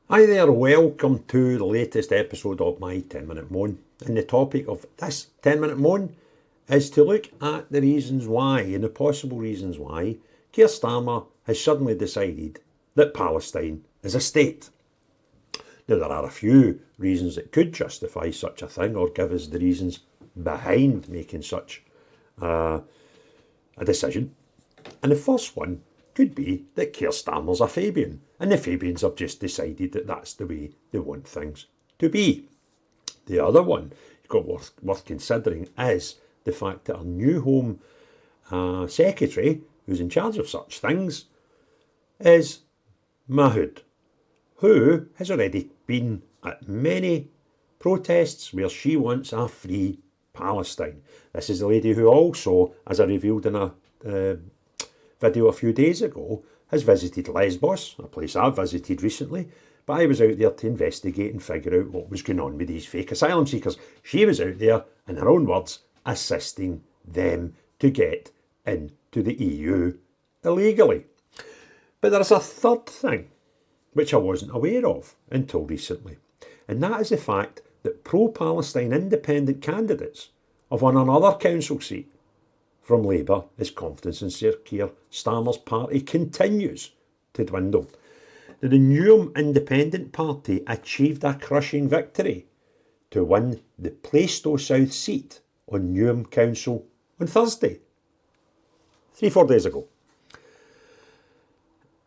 Hi there, welcome to the latest episode of my 10-minute moan. And the topic of this 10-minute moan is to look at the reasons why and the possible reasons why Keir Starmer has suddenly decided that Palestine is a state. Now, there are a few reasons that could justify such a thing or give us the reasons behind making such a decision. And the first one could be that Keir Starmer's a Fabian, and the Fabians have just decided that that's the way they want things to be. The other one you've got worth considering is the fact that our new Home Secretary, who's in charge of such things, is Mahood, who has already been at many protests where she wants a free Palestine. This is the lady who also, as I revealed in a video a few days ago, has visited Lesbos, a place I've visited recently, but I was out there to investigate and figure out what was going on with these fake asylum seekers. She was out there, in her own words, assisting them to get into the EU illegally. But there's a third thing, which I wasn't aware of until recently, and that is the fact that pro-Palestine independent candidates have won another council seat from Labour as confidence in Sir Keir Starmer's party continues to dwindle. The New Independent Party achieved a crushing victory to win the Plaistow South seat on Newham Council on Thursday, 3-4 days ago.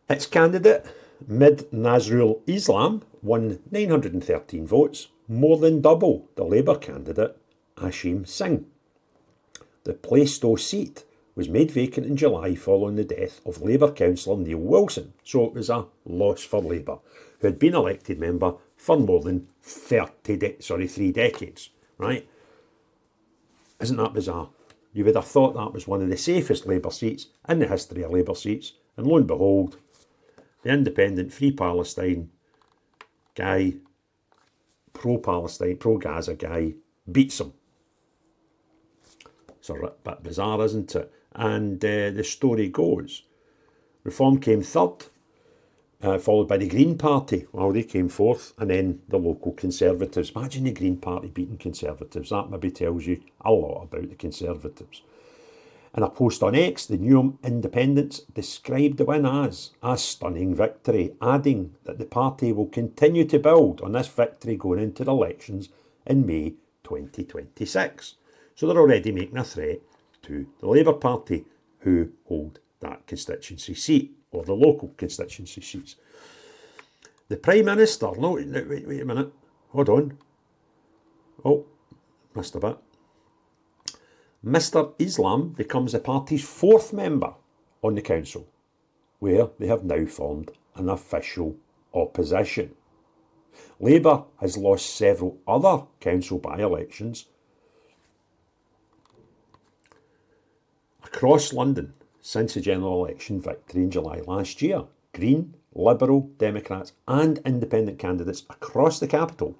Its candidate, Mid Nazrul Islam, won 913 votes, more than double the Labour candidate, Ashim Singh. The Plaistow seat was made vacant in July following the death of Labour councillor Neil Wilson, so it was a loss for Labour, who had been elected member for more than 3 decades, right? Isn't that bizarre? You would have thought that was one of the safest Labour seats in the history of Labour seats, and lo and behold, the independent Free Palestine guy, pro-Palestine, pro-Gaza guy, beats him. It's a bit bizarre, isn't it? And the story goes, Reform came third, followed by the Green Party. Well, they came fourth, and then the local Conservatives. Imagine the Green Party beating Conservatives. That maybe tells you a lot about the Conservatives. In a post on X, the New Independents described the win as a stunning victory, adding that the party will continue to build on this victory going into the elections in May 2026. So they're already making a threat to the Labour Party, who hold that constituency seat, or the local constituency seats. The Prime Minister, no, wait a minute, hold on. Oh, missed a bit. Mr Islam becomes the party's fourth member on the council, where they have now formed an official opposition. Labour has lost several other council by-elections across London since the general election victory in July last year. Green, Liberal, Democrats and independent candidates across the capital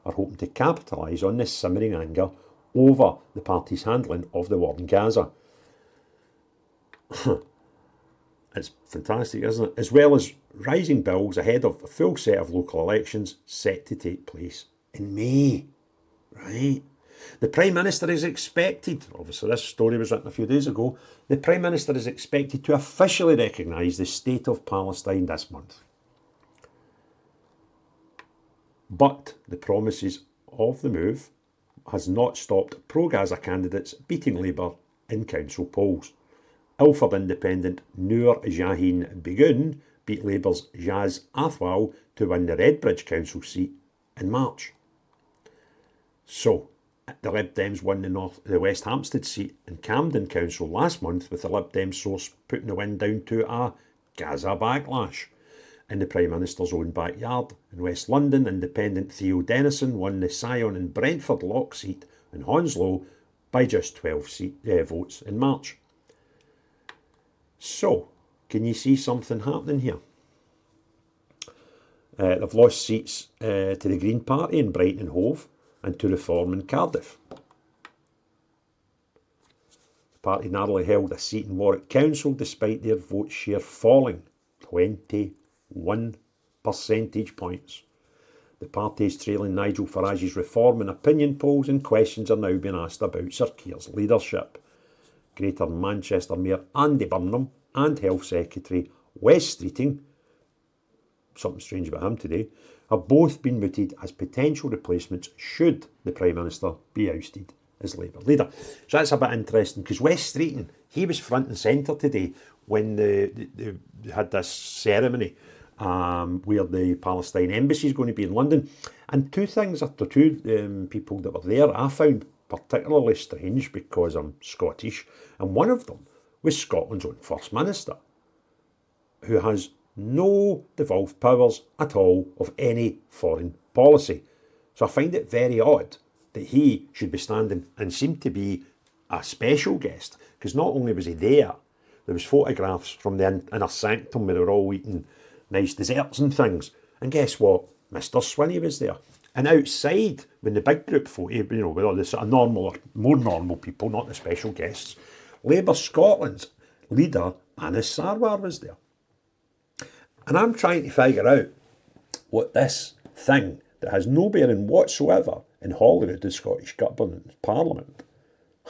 are hoping to capitalise on this simmering anger over the party's handling of the war in Gaza. It's fantastic, isn't it? As well as rising bills ahead of a full set of local elections set to take place in May, right? The Prime Minister is expected, obviously this story was written a few days ago, the Prime Minister is expected to officially recognise the state of Palestine this month. But the promises of the move has not stopped pro-Gaza candidates beating Labour in council polls. Ilford Independent Noor Jahin Begun beat Labour's Jaz Athwal to win the Redbridge council seat in March. So, the Lib Dems won the West Hampstead seat in Camden Council last month, with the Lib Dem source putting the win down to a Gaza backlash. In the Prime Minister's own backyard in West London, independent Theo Denison won the Sion and Brentford Lock seat in Hounslow by just 12 votes in March. So, can you see something happening here? They've lost seats to the Green Party in Brighton and Hove and to Reform in Cardiff. The party narrowly held a seat in Warwick Council despite their vote share falling 21 percentage points. The party is trailing Nigel Farage's reform in opinion polls, and questions are now being asked about Sir Keir's leadership. Greater Manchester Mayor Andy Burnham and Health Secretary Wes Streeting, something strange about him today, have both been mooted as potential replacements should the Prime Minister be ousted as Labour leader. So that's a bit interesting, because Wes Streeting, he was front and centre today when they had this ceremony where the Palestine embassy is going to be in London. And two people that were there I found particularly strange, because I'm Scottish, and one of them was Scotland's own First Minister, who has no devolved powers at all of any foreign policy. So I find it very odd that he should be standing and seem to be a special guest, because not only was he there was photographs from the inner sanctum where they were all eating nice desserts and things, and guess what? Mr. Swinney was there. And outside, when the big group photo, with all the sort of normal or more normal people, not the special guests, Labour Scotland's leader, Anas Sarwar, was there. And I'm trying to figure out what this thing that has no bearing whatsoever in Holyrood, the Scottish Government Parliament,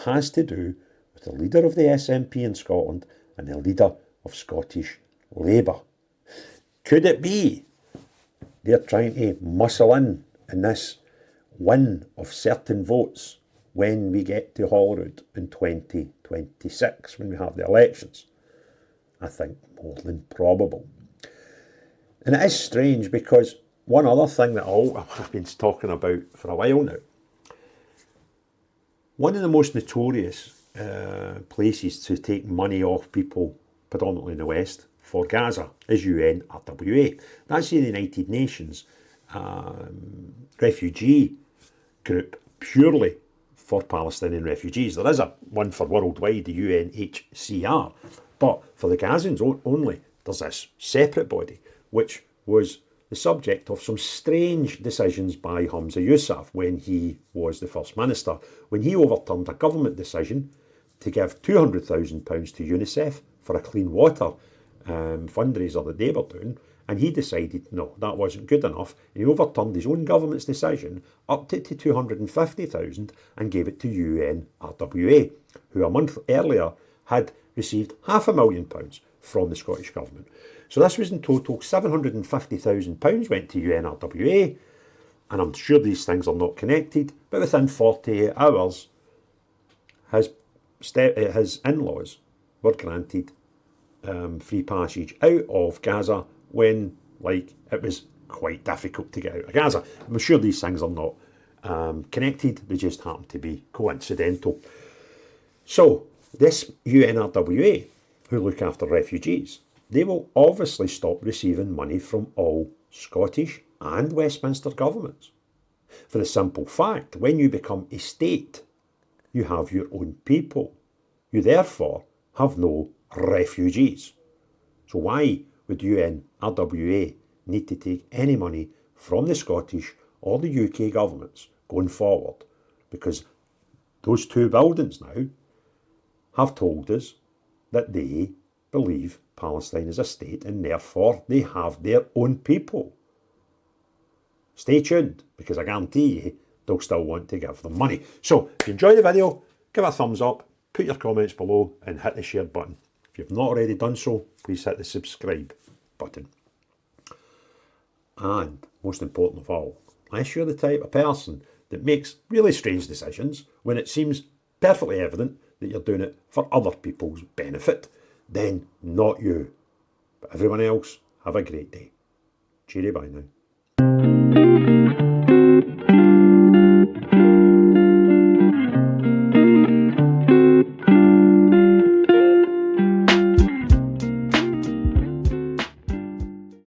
has to do with the leader of the SNP in Scotland and the leader of Scottish Labour. Could it be they're trying to muscle in this win of certain votes when we get to Holyrood in 2026, when we have the elections? I think more than probable. And it is strange, because one other thing that I've been talking about for a while now, one of the most notorious places to take money off people, predominantly in the West, for Gaza is UNRWA. That's the United Nations refugee group purely for Palestinian refugees. There is one for worldwide, the UNHCR, but for the Gazans only, there's this separate body, which was the subject of some strange decisions by Humza Yousaf when he was the First Minister, when he overturned a government decision to give £200,000 to UNICEF for a clean water fundraiser that they were doing, and he decided no, that wasn't good enough, and he overturned his own government's decision, upped it to 250,000 and gave it to UNRWA, who a month earlier had received £500,000 from the Scottish Government. So this was in total £750,000 went to UNRWA, and I'm sure these things are not connected, but within 48 hours his in-laws were granted free passage out of Gaza when it was quite difficult to get out of Gaza. I'm sure these things are not connected, they just happen to be coincidental. So this UNRWA, who look after refugees, they will obviously stop receiving money from all Scottish and Westminster governments. For the simple fact, when you become a state, you have your own people. You therefore have no refugees. So why would UNRWA need to take any money from the Scottish or the UK governments going forward? Because those two buildings now have told us that they believe Palestine is a state, and therefore they have their own people. Stay tuned, because I guarantee you they'll still want to give them money. So if you enjoyed the video, give it a thumbs up, put your comments below, and hit the share button. If you've not already done so, please hit the subscribe button. And most important of all, unless you're the type of person that makes really strange decisions when it seems perfectly evident that you're doing it for other people's benefit, then not you. But everyone else, have a great day. Cheery bye now.